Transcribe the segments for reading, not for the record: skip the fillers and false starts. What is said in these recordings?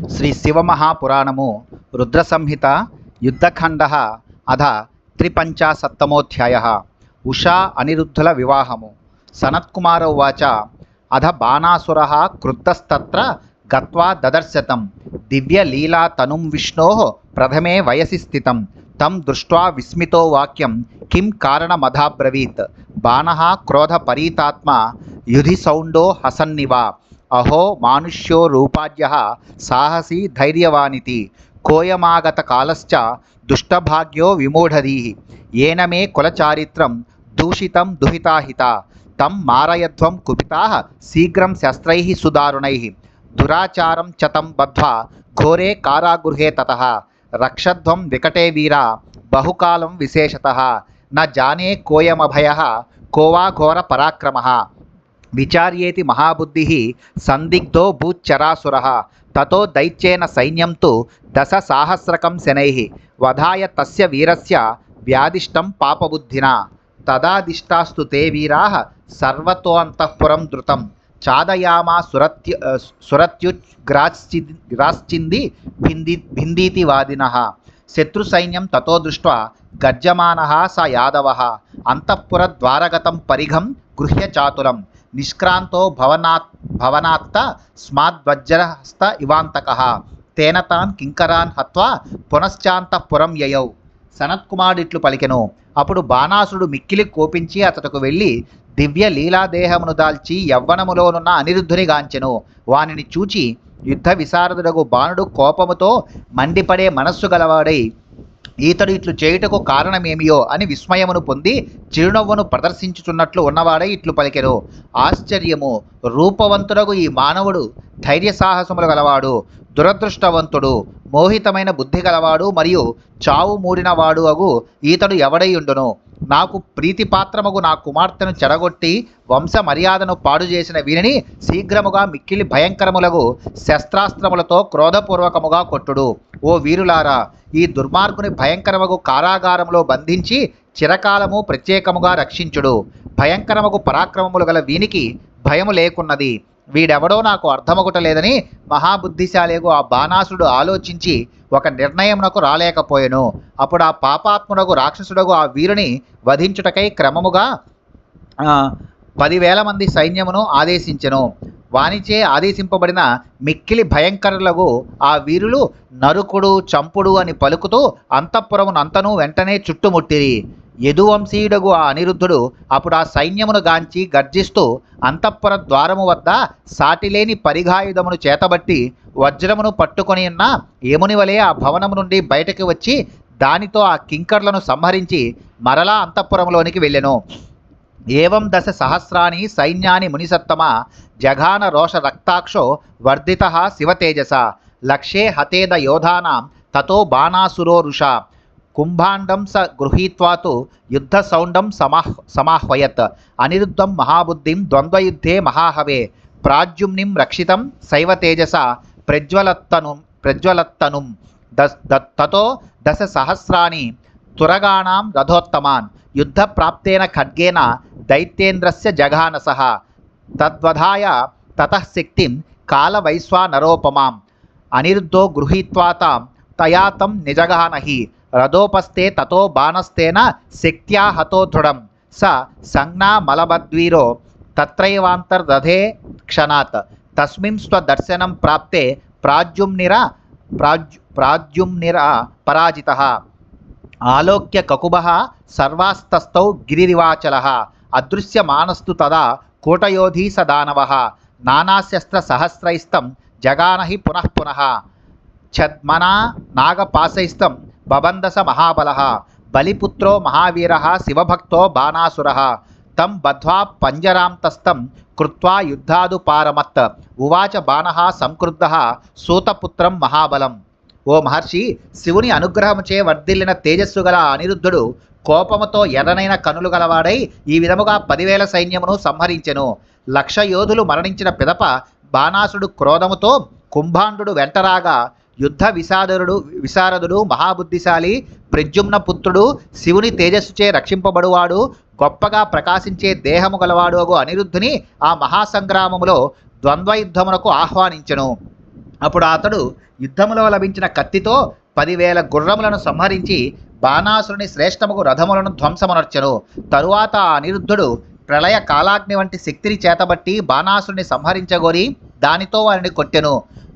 శ్రీ శివమహాపురాణము రుద్ర సంహిత యుద్ధఖండ అధ త్రిపంచాశత్తమోధ్యాయ ఉషా అనిరుద్ధుల వివాహము. సనత్కుమార ఉవాచ అధ బాణాసుర క్రుద్ధస్తత్ర గత్వా దదర్శతం దివ్యలీలా తనుం విష్ణోః ప్రథమే వయసి స్థితం తం దృష్ట్వా విస్మితో వాక్యం కిం కారణమధాబ్రవీత్ బాణః క్రోధపరీతాత్మా యుధిసౌండో హసన్నివ అహో మానుష్యో రూపాద్యః సాహసీ ధైర్యవానితి కోయమాగత కాలశ్చ దుష్టభాగ్యో విమూఢధీః ఏన మే కులచారిత్రం దూషితం దుహితాహిత తం మారయధ్వం కుపితాః శీఘ్రం శస్త్రైః సుదారుణైః దురాచారం చ తం బద్ధ్వా ఘోరే కారాగృహే తతః రక్షధ్వం వికటే వీరా బహుకాలం విశేషతః న జానే కోయమభయః కోవా ఘోర పరాక్రమః విచార్యేతి మహాబుద్ధిః సందిగ్ధో భూచరాసురః తతో దైత్యేన సైన్యం తు దశసాహస్రకం శనైః వధాయ తస్య వీరస్య వ్యాదిష్టం పాపబుద్ధినా తదాదిష్టాస్తు తే వీరాః సర్వతోంతఃపురం ధృతం చాదయామా సురత్యుగ్రాశ్చింది భిందీతి వాదినః శత్రుసైన్యం తతో దృష్ట్వా గర్జమానః స యాదవః అంతఃపురద్వారగతం పరిఘం గృహ్య చాతులం నిష్క్రాంతో భవనాత్త స్మాద్వజ్రహస్త ఇవాంతకః తేన తాన్ కింకరాన్ హత్వా పునశ్చాంతఃపురం యయౌ. సనత్కుమారుడిట్లు పలికెను. అప్పుడు బాణాసురుడు మిక్కిలి కోపించి అతడుకు వెళ్ళి దివ్య లీలాదేహమును దాల్చి యవ్వనములోనున్న అనిరుద్ధుని గాంచెను. వానిని చూచి యుద్ధ విశారదుడగు బాణుడు కోపముతో మండిపడే మనస్సు గలవాడై ఈతడు ఇట్లు చేయుటకు కారణమేమియో అని విస్మయమును పొంది చిరునవ్వును ప్రదర్శించుచున్నట్లు ఉన్నవాడై ఇట్లు పలికెను. ఆశ్చర్యము! రూపవంతుడగు ఈ మానవుడు ధైర్య సాహసములు గలవాడు, దురదృష్టవంతుడు, మోహితమైన బుద్ధి గలవాడు మరియు చావు మూడినవాడు అగు ఈతడు ఎవడైయుండును? నాకు ప్రీతిపాత్రమగు నా కుమార్తెను చెడగొట్టి వంశ మర్యాదను పాడు చేసిన వీరిని శీఘ్రముగా మిక్కిలి భయంకరములగు శస్త్రాస్త్రములతో క్రోధపూర్వకముగా కొట్టుడు. ఓ వీరులారా, ఈ దుర్మార్గుని భయంకరమగు కారాగారములో బంధించి చిరకాలము ప్రత్యేకముగా రక్షించుడు. భయంకరమగు పరాక్రమములు గల వీనికి భయము లేకున్నది. వీడెవడో నాకు అర్థమగుటలేదని మహాబుద్ధిశాలిగు ఆ బాణాసురుడు ఆలోచించి ఒక నిర్ణయమునకు రాలేకపోయెను. అప్పుడు ఆ పాపాత్ముడగు రాక్షసుడగు ఆ వీరుని వధించుటకై క్రమముగా 10,000 మంది సైన్యమును ఆదేశించెను. వానిచే ఆదేశింపబడిన మిక్కిలి భయంకరులకు ఆ వీరులు నరుకుడు, చంపుడు అని పలుకుతూ అంతఃపురమునంతను వెంటనే చుట్టుముట్టిరి. యదువంశీయుడగు ఆ అనిరుద్ధుడు అప్పుడు ఆ సైన్యమును గాంచి గర్జిస్తూ అంతఃపుర ద్వారము వద్ద సాటిలేని పరిఘాయుధమును చేతబట్టి వజ్రమును పట్టుకొని ఉన్న యముని వలె ఆ భవనము నుండి బయటకు వచ్చి దానితో ఆ కింకర్లను సంహరించి మరలా అంతఃపురంలోనికి వెళ్ళెను. ఏవం దశ సహస్రాని సైన్యాని మునిసత్తమ జఘాన రోష రక్తాక్షో వర్ధితః శివతేజస లక్ష్యే హతేద యోధానాం తతో బాణాసురో రుషా కుంభాండం స గృహీత్వాతు యుద్ధ సౌండం సమాహ్వయత్ అనిరుద్ధం మహాబుద్ధిం ద్వంద్వయుద్ధే మహాహవే ప్రాజ్యుమ్నిం రక్షితం శైవ తేజస ప్రజ్వలత్తనుం తతో దశ సహస్రాని తురగాణాం రథోత్తమాన్ యుద్ధ ప్రాప్తేన ఖడ్గేన దైత్యేంద్రస్య జఘానసః తద్వధాయ తతః శక్తిం కాలవైశ్వానరోపమాం అనిరుద్ధో గృహీత్వా తాం తయా తం నిజఘానహి రథోపస్థే తతో బాణస్తేన శక్త్యా హతో దృఢం స సంజ్ఞా మలబద్వీరో తత్రైవాంతర్దధే క్షణాత్ తస్మిన్ స్వదర్శనం ప్రాప్తే ప్రాజ్యుమ్నిర పరాజితః ఆలోక్య కకుభః సర్వాస్తస్థౌ గిరిరివాచలః అదృశ్యమానస్తు తదా కూటయోధీ స దానవః నానాశస్త్ర సహస్రైస్తం జగానహి పునః పునః ఛద్మనా నాగపాశైస్తం బబందస మహాబలః బలిపుత్రో మహావీరః శివభక్తో బాణాసురః తం బద్ధ్వా పంజరాంతస్థం కృత్వా యుద్ధాదుపారమత్ ఉవాచ బాణః సంక్రుద్ధః సూతపుత్రం మహాబలం. ఓ మహర్షి, శివుని అనుగ్రహముచే వర్ధిల్లిన తేజస్సు గల అనిరుద్ధుడు కోపముతో ఎర్రనైన కనులు గలవాడై ఈ విధముగా 10,000 సైన్యమును సంహరించెను. 1,00,000 యోధులు మరణించిన పిదప బాణాసుడు క్రోధముతో కుంభాండు వెంటరాగా యుద్ధ విశారదుడు మహాబుద్ధిశాలి ప్రద్యుమ్న పుత్రుడు శివుని తేజస్సుచే రక్షింపబడువాడు గొప్పగా ప్రకాశించే దేహము గలవాడు అగు అనిరుద్ధుని ఆ మహాసంగ్రామములో ద్వంద్వయుద్ధమునకు ఆహ్వానించెను. అప్పుడు అతడు యుద్ధములో లభించిన కత్తితో 10,000 గుర్రములను సంహరించి బాణాసురుని శ్రేష్టముగు రథములను ధ్వంసమునర్చెను. తరువాత ఆ అనిరుద్ధుడు ప్రళయ కాలాగ్ని వంటి శక్తిని చేతబట్టి బాణాసురుని సంహరించగోరి దానితో వారిని కొట్టెను.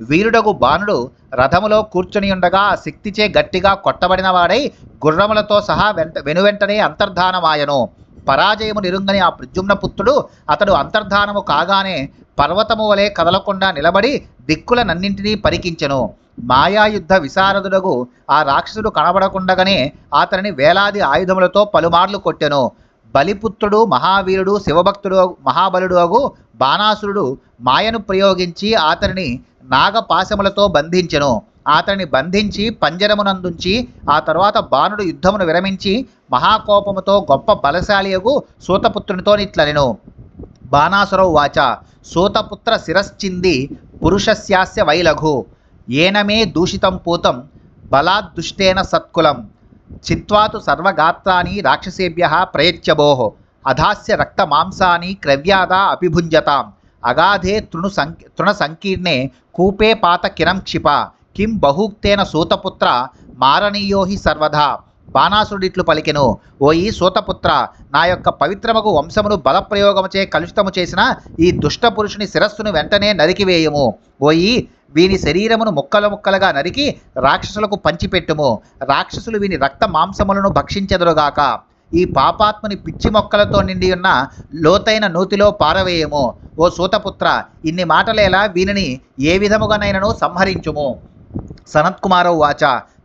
వీరుడగు బాణుడు రథములో కూర్చొని ఉండగా ఆ శక్తిచే గట్టిగా కొట్టబడిన వాడై గుర్రములతో సహా వెనువెంటనే అంతర్ధానమాయను. పరాజయము నిరుంగని ఆ ప్రద్యుమ్న పుత్రుడు అతడు అంతర్ధానము కాగానే పర్వతము వలె కదలకుండా నిలబడి దిక్కులనన్నింటినీ పరికించెను. మాయాయుద్ధ విశారదుడగు ఆ రాక్షసుడు కనబడకుండగానే అతనిని వేలాది ఆయుధములతో పలుమార్లు కొట్టెను. బలిపుత్రుడు మహావీరుడు శివభక్తుడు మహాబలుడు అగు బాణాసురుడు మాయను ప్రయోగించి అతనిని నాగపాశములతో బంధించెను. అతనిని బంధించి పంజరమునందుంచి ఆ తర్వాత బాణుడు యుద్ధమును విరమించి మహాకోపముతో గొప్ప బలశాలియగు సూతపుత్రునితో నిట్లనెను. బాణాసురౌ వాచ సూతపుత్ర శిరశ్చింది పురుషస్యాస్య వైలఘు ఏనమే దూషితం పూతం బలాద్దుష్టేన సత్కులం చిత్వాతు సర్వగాత్రాని రాక్షసేభ్య ప్రయత్యబోః అధాస్య రక్త మాంసాని క్రవ్యాదా అపిభుంజతాం అగాధే తృణ సంకీర్ణే కూపే పాత కిరం క్షిప కిం బహూక్తేన సూతపుత్ర మారణీయో హి సర్వదా. బాణాసురుడిట్లు పలికెను, ఓయి సూతపుత్ర, నా యొక్క పవిత్రమగు వంశమును బలప్రయోగముచే కలుషితము చేసిన ఈ దుష్ట పురుషుని శిరస్సును వెంటనే నరికివేయము. ఓయి వీని శరీరమును ముక్కలు ముక్కలుగా నరికి రాక్షసులకు పంచిపెట్టుము. రాక్షసులు వీని రక్త మాంసములను భక్షించెదరుగాక. ఈ పాపాత్ముని పిచ్చి మొక్కలతో నిండి ఉన్న లోతైన నూతిలో పారవేయము. ఓ సూతపుత్ర, ఇన్ని మాటలేలా వీనిని ఏ విధముగానైనను సంహరించుము. సనత్కుమారౌ వాచ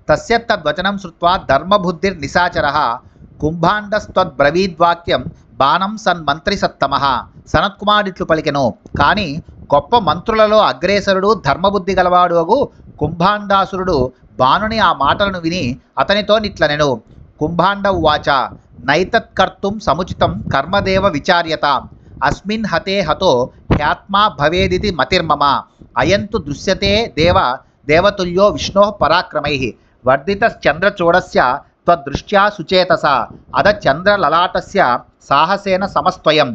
తస్య తద్వచనం శ్రుత్వా ధర్మబుద్ధిర్నిశాచరః కుంభాండస్త్వద్బ్రవీద్వాక్యం బాణం సన్మంత్రి సత్తమః. సనత్కుమారుడిట్లు పలికెను, కానీ గొప్ప మంత్రులలో అగ్రేసరుడు ధర్మబుద్ధి గలవాడు అగు కుంభాండాసురుడు బాణుని ఆ మాటలను విని అతనితో నిట్లనెను. కుంభాండ ఉవాచ నైతత్కర్తుం సముచితం కర్మదేవ విచార్యత అస్మిన్ హతే హతో హ్యాత్మా భవేదితి మతిర్మమ అయంతు దృశ్యతే దేవతుల్యో విష్ణో పరాక్రమై వర్ధితశ్చంద్రచూడస్య త్వదృష్ట్యా సుచేతస అద చంద్రలలాటస్య సాహసేన సమస్త్వయం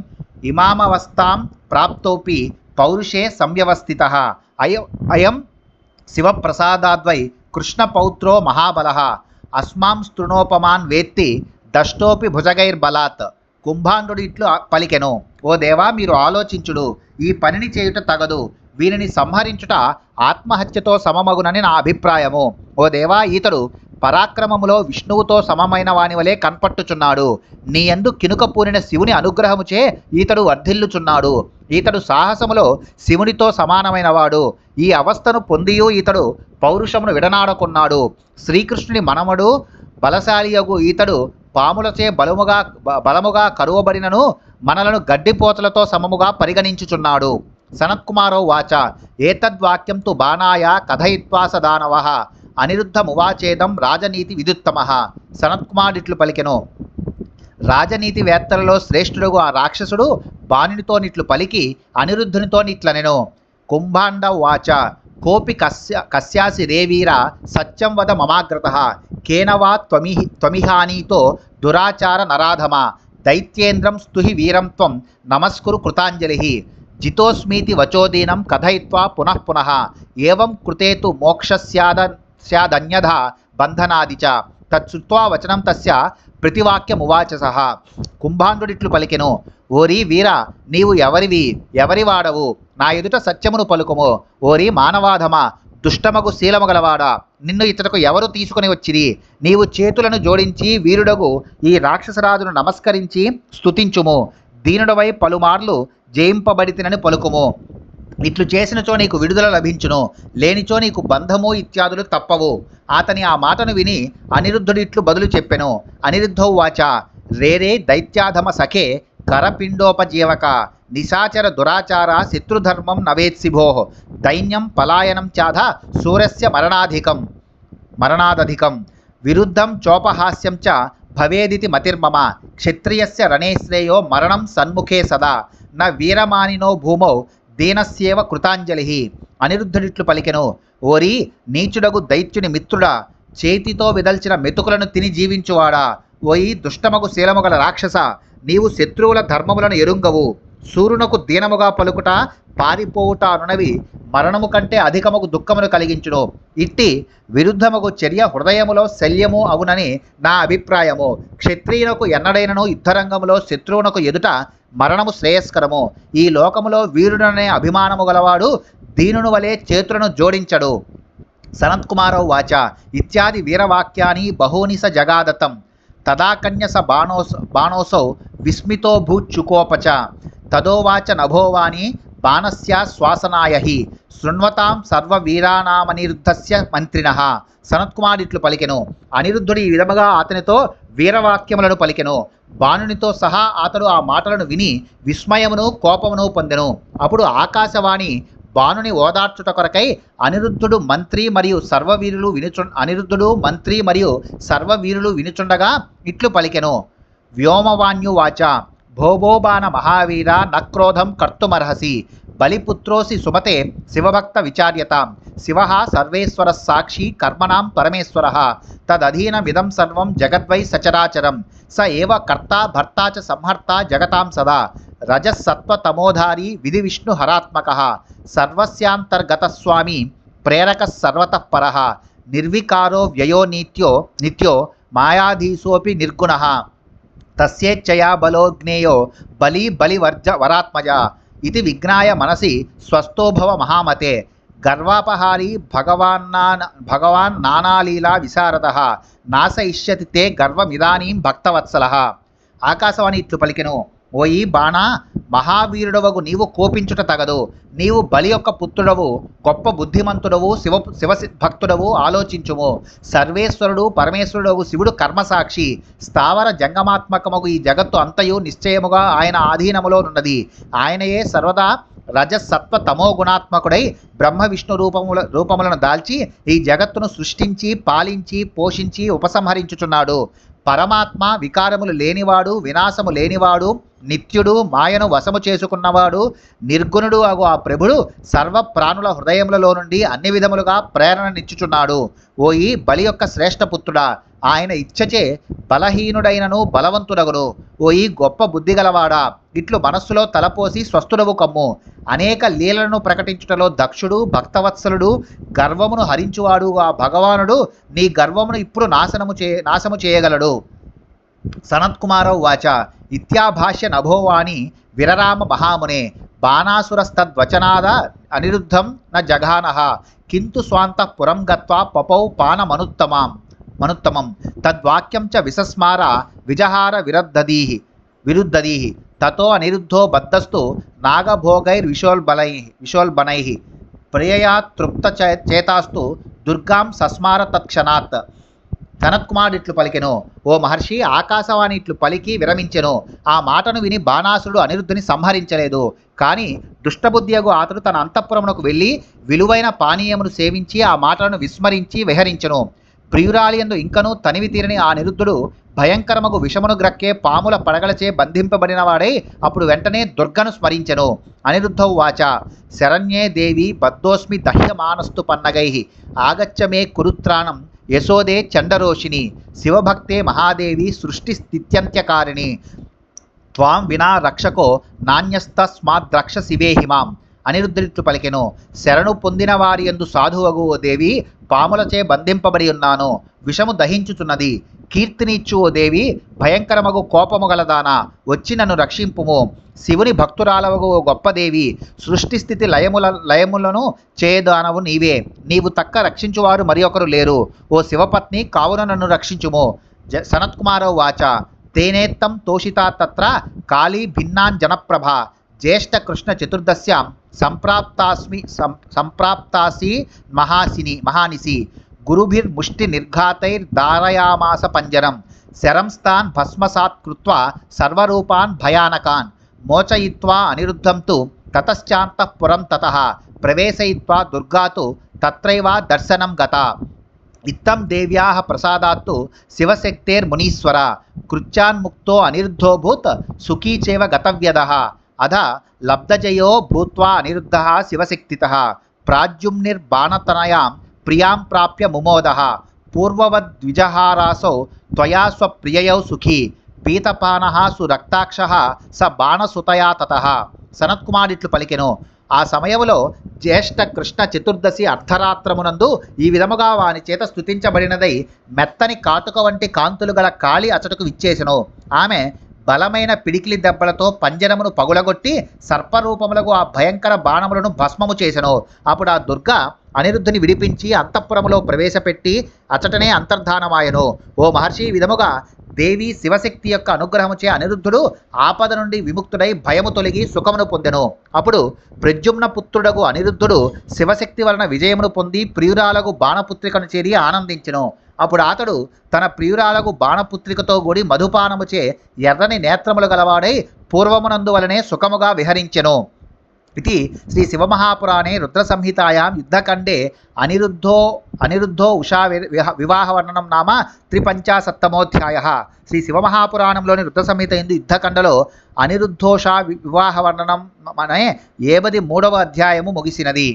ఇమామవస్థాం ప్రాప్తోపి పౌరుషే సంవ్యవస్థితః అయం శివప్రసాదాద్వై కృష్ణపౌత్రో మహాబలః అస్మాం స్తృణోపమాన్ వేత్తి దష్టోపి భుజగైర్బలాత్. కుంభాండుడు ఇట్లు పలికెను, ఓ దేవా, మీరు ఆలోచించుడు, ఈ పనిని చేయుట తగదు. వీనిని సంహరించుట ఆత్మహత్యతో సమమగునని నా అభిప్రాయము. ఓ దేవా, ఈతడు పరాక్రమములో విష్ణువుతో సమమైన వాని వలె కన్పట్టుచున్నాడు. నీ యందు కినుక పూనిన శివుని అనుగ్రహముచే ఈతడు వర్ధిల్లుచున్నాడు. ఈతడు సాహసములో శివునితో సమానమైనవాడు. ఈ అవస్థను పొందియూ ఈతడు పౌరుషమును విడనాడకున్నాడు. శ్రీకృష్ణుని మనమడు బలశాలియగు ఈతడు పాములచే బలముగా కరువబడినను మనలను గడ్డిపోతలతో సమముగా పరిగణించుచున్నాడు. సనత్కుమారౌ వాచ ఏతద్వాక్యం తు బాణాయ కథయిత్వా స దానవః అనిరుద్ధమువాచేదం రాజనీతి విదుత్తమః. సనత్కుమారుడిట్లు పలికెను, రాజనీతివేత్తలలో శ్రేష్ఠుడుగు ఆ రాక్షసుడు బాణునితో నిట్లు పలికి అనిరుద్ధునితో నిట్లనెను. కుంభాండ వాచ కోపి కస్యాసి రే వీర సత్యం వద మమాగ్రతః కేనవా త్వమిహానీతో దురాచార నరాధమ దైత్యేంద్రం స్తుహి వీరం త్వం నమస్కురు కృతాంజలి జితోస్మీతి వచోదీనం కథయిత్వా పునః పునః ఏవం కృతే తు మోక్షస్యాదన్యథా బంధనాది చ తచ్చుత్వా వచనం తస్య ప్రతివాక్యమువాచ సహ. కుంభాండుడిట్లు పలికెను, ఓరి వీర, నీవు ఎవరి వాడవు? నా ఎదుట సత్యమును పలుకుము. ఓరి మానవాధమ, దుష్టమగు శీలము గలవాడా, నిన్ను ఇతరకు ఎవరు తీసుకుని వచ్చిరి? నీవు చేతులను జోడించి వీరుడగు ఈ రాక్షసరాజును నమస్కరించి స్తుతించుము. దీనుడవై పలుమార్లు జయింపబడితినని పలుకుము. ఇట్లు చేసినచో నీకు విడుదల లభించును, లేనిచో నీకు బంధము ఇత్యాదులు తప్పవు. అతని ఆ మాటను విని అనిరుద్ధుడిట్లు బదులు చెప్పెను. అనిరుద్ధౌ వాచ రేరే దైత్యాధమ సఖే కరపిండోపజీవక నిశాచర దురాచార శత్రుధర్మం నవేత్సిభో దైన్యం పలాయనం చాధ సూరస్య మరణాదధికం విరుద్ధం చోపహాస్యం చ భవేదితి మతిర్మమ క్షత్రియస్య రణే శ్రేయో మరణం సన్ముఖే సదా న వీరమానినో భూమౌ దీనస్యేవ కృతాంజలి. అనిరుద్ధుడిట్లు పలికెను, ఓరి నీచుడగు దైత్యుని మిత్రుడా, చేతితో విదల్చిన మెతుకులను తిని జీవించువాడా, ఓయి దుష్టమగు శీలముగల రాక్షస, నీవు శత్రువుల ధర్మములను ఎరుంగవు. సూర్యునకు దీనముగా పలుకుట పారిపోవుట అనునవి మరణము కంటే అధికముకు దుఃఖమును కలిగించును. ఇట్టి విరుద్ధముకు చర్య హృదయములో శల్యము అవునని నా అభిప్రాయము. క్షత్రియునకు ఎన్నడైనను యుద్ధరంగములో శత్రువునకు ఎదుట మరణము శ్రేయస్కరము. ఈ లోకములో వీరుడనే అభిమానము గలవాడు దీనుని వలె చేతులను జోడించడు. సనత్కుమారౌ వాచ ఇత్యాది వీరవాక్యాని బహూని స జగాదతం. తదాకన్య స బాణోసౌ విస్మితో భూచుకోపచ. తదోవాచ నభోవాని బాణస్య శ్వాసనాయ హి శృణ్వతాం సర్వవీరానామనిరుద్ధస్య మంత్రినః. సనత్కుమార్ ఇట్లు పలికెను. అనిరుద్ధుడు ఈ విధముగా అతనితో వీరవాక్యములను పలికెను. బాణునితో సహా అతడు ఆ మాటలను విని విస్మయమును కోపమును పొందెను. అప్పుడు ఆకాశవాణి బాణుని ఓదార్చుట కొరకై అనిరుద్ధుడు మంత్రి మరియు సర్వవీరులు వినుచుండగా ఇట్లు పలికెను. వ్యోమవాన్యు వాచ భోభోబాణ మహావీర నక్రోధం కర్తుమర్హసి. బలిపుత్రోసి సుమతే శివభక్త విచార్యతాం. శివ సర్వేశ్వర సాక్షి కర్మణాం పరమేశ్వర. తదధీనమిదం సర్వం జగద్వై సచరాచరం. స ఏవ కర్త భర్త చ సంహర్త జగతాం సదా. రజస్సత్వతమోధారి విధి విష్ణు హరాత్మక. సర్వస్యాంతర్గత స్వామి ప్రేరక సర్వతః పరః. నిర్వికారో వ్యయో నిత్యో మాయాధీశోపి నిర్గుణః. తస్యేచ్ఛయా బలో జ్ఞేయో బలివర్జ వరాత్మజ. ఇది విజ్ఞాయ మనసి స్వస్థోభవ మహామతే. గర్వాపహారీ భగవాన్ నానాలీలా విశారదః. నాశయిష్యతి తే గర్వమిదానీం భక్తవత్సలః. ఆకాశవాణి ఇట్లు పలికెను. ఓయి బాణ, మహావీరుడవగు నీవు కోపించుట తగదు. నీవు బలి యొక్క పుత్రుడవు, గొప్ప బుద్ధిమంతుడవు, భక్తుడవు. ఆలోచించుము. సర్వేశ్వరుడు పరమేశ్వరుడవు శివుడు కర్మసాక్షి. స్థావర జంగమాత్మకమగు ఈ జగత్తు అంతయు నిశ్చయముగా ఆయన ఆధీనములో నున్నది. ఆయనయే సర్వదా రజసత్వ తమో గుణాత్మకుడై బ్రహ్మ విష్ణు రూపములను దాల్చి ఈ జగత్తును సృష్టించి పాలించి పోషించి ఉపసంహరించుచున్నాడు. పరమాత్మ వికారములు లేనివాడు, వినాశము లేనివాడు, నిత్యుడు, మాయను వశము చేసుకున్నవాడు, నిర్గుణుడు అగు ఆ ప్రభుడు సర్వ ప్రాణుల హృదయములలో నుండి అన్ని విధములుగా ప్రేరణనిచ్చుచున్నాడు. ఓయి బలి యొక్క శ్రేష్టపుత్రుడా, ఆయన ఇచ్చచే బలహీనుడైనను బలవంతుడగును. ఓయి గొప్ప బుద్ధిగలవాడా, ఇట్లు మనస్సులో తలపోసి స్వస్థుడవు కమ్ము. అనేక లీలను ప్రకటించుటలో దక్షుడు, భక్తవత్సలుడు, గర్వమును హరించువాడు ఆ భగవానుడు నీ గర్వమును ఇప్పుడు నాశము చేయగలడు. సనత్కుమారౌ వాచ ఇత్యాభాష్య నభోవాణి విరరామ మహామునే. బాణాసురస్తద్వచనాద అనిరుద్ధం న జఘానః. కింతు స్వాంతః పురం గత్వా పపౌ పానమనుత్తమం. తద్వాక్యం చ విసస్మార విజహార విరుద్ధదీః. తతో అనిరుద్ధో బద్ధస్తు నాగభోగైర్విశోల్బనైః. ప్రియయా తృప్త చేతాస్తు దుర్గాం సస్మార తత్క్షణాత్. సనత్కుమార్ ఇట్లు పలికెను. ఓ మహర్షి, ఆకాశవాణి ఇట్లు పలికి విరమించెను. ఆ మాటను విని బాణాసురుడు అనిరుద్ధుని సంహరించలేదు. కానీ దుష్టబుద్ధియగు అతడు తన అంతఃపురమునకు వెళ్ళి విలువైన పానీయమును సేవించి ఆ మాటలను విస్మరించి విహరించెను. ప్రియురాలియందు ఇంకనూ తనివి తీరని ఆ నిరుద్ధుడు భయంకరమగు విషమును గ్రక్కే పాముల పడగలచే బంధింపబడినవాడై అప్పుడు వెంటనే దుర్గను స్మరించెను. అనిరుద్ధౌ వాచ శరణ్యే దేవి బద్ధోస్మి దహ్యమానస్తు పన్నగైః. ఆగచ్చ మే కురుత్రాణం యశోదే చండరోషిణి. శివభక్తే మహాదేవి సృష్టి స్థిత్యంత్యకారిణి. త్వాం వినా రక్షకో నాణ్యస్తస్మాద్రక్ష శివేహిమాం. అనిరుద్ధుడిట్లు పలికెను. శరణు పొందిన వారి యందు సాధువగు ఓ దేవి, పాములచే బంధింపబడి ఉన్నాను. విషము దహించుచున్నది. కీర్తినిచ్చు ఓ దేవి, భయంకరమగు కోపము గలదానా, వచ్చి నన్ను రక్షింపుము. శివుని భక్తురాలవగు ఓ గొప్పదేవి, సృష్టి స్థితి లయములను చేయదానవు నీవే. నీవు తక్క రక్షించువారు మరి ఒకరు లేరు. ఓ శివపత్ని, కావున నన్ను రక్షించుము. సనత్కుమారౌ వాచ తేనేత్తం తోషితా తత్ర కాళీ భిన్నాంజనప్రభ. జ్యేష్ఠ కృష్ణ చతుర్దశ్యాం సంప్రాప్తాసి మహానిసి. గురుభిర్ముష్టి నిర్ఘాతైర్ధారయామాస పంజరం. శరంస్తాన్ భస్మసాత్ కృత్వా సర్వరూపాన్ భయానకాన్. మోచయిత్వా అనిరుద్ధం తు తతశ్చాంతఃపురం తతః. ప్రవేశయిత్వా దుర్గాతు తత్రైవ దర్శనం గత. ఇత్తం దేవ్యాః ప్రసాదాత్తు శివశక్తేర్మునీశ్వర. కృత్యాన్ముక్తో అనిరుద్ధోభూత్ సుఖీ చేవ గతవ్యదః. అధ లబ్ధజయో భూత్వా అనిరుద్ధః శివశక్తితః. ప్రాద్యుమ్నిర్బాణతనయాం ప్రియాం ప్రాప్య ముమోదః. పూర్వవద్విజహారాసౌ త్వయా స్వప్రియయౌ సుఖీ. పీతపానః సురక్తాక్షః స బాణసుతయా తతః. సనత్కుమార్ ఇట్లు పలికెను. ఆ సమయములో జ్యేష్ఠ కృష్ణ చతుర్దశి అర్ధరాత్రమునందు ఈ విధముగా వాని చేత స్తుతించబడినదై మెత్తని కాటుక వంటి కాంతులు గల కాళి అచటకు విచ్చేసెను. ఆమె బలమైన పిడికిలి దెబ్బలతో పంజరమును పగులగొట్టి సర్పరూపములకు ఆ భయంకర బాణములను భస్మము చేసెను. అప్పుడు ఆ దుర్గ అనిరుద్ధుని విడిపించి అంతఃపురములో ప్రవేశపెట్టి అచటనే అంతర్ధానమాయెను. ఓ మహర్షి, ఈ విధముగా దేవి శివశక్తి యొక్క అనుగ్రహముచే అనిరుద్ధుడు ఆపద నుండి విముక్తుడై భయము తొలగి సుఖమును పొందెను. అప్పుడు ప్రద్యుమ్న పుత్రుడగు అనిరుద్ధుడు శివశక్తి వలన విజయమును పొంది ప్రియురాలకు బాణపుత్రికను చేరి ఆనందించెను. అప్పుడు అతడు తన ప్రియురాలకు బాణపుత్రికతో కూడి మధుపానముచే ఎర్రని నేత్రములు గలవాడై పూర్వమునందు వలనే సుఖముగా విహరించెను. ఇది శ్రీ శివమహాపురాణే రుద్రసంహితాయాం యుద్ధఖండే అనిరుద్ధో ఉషా వివాహవర్ణనం నామ 53తమోధ్యాయः. శ్రీ శివమహాపురాణంలోని రుద్రసంహిత ఎందు యుద్ధఖండలో అనిరుద్ధోషా వివాహవర్ణనం అనే 53వ అధ్యాయము ముగిసినది.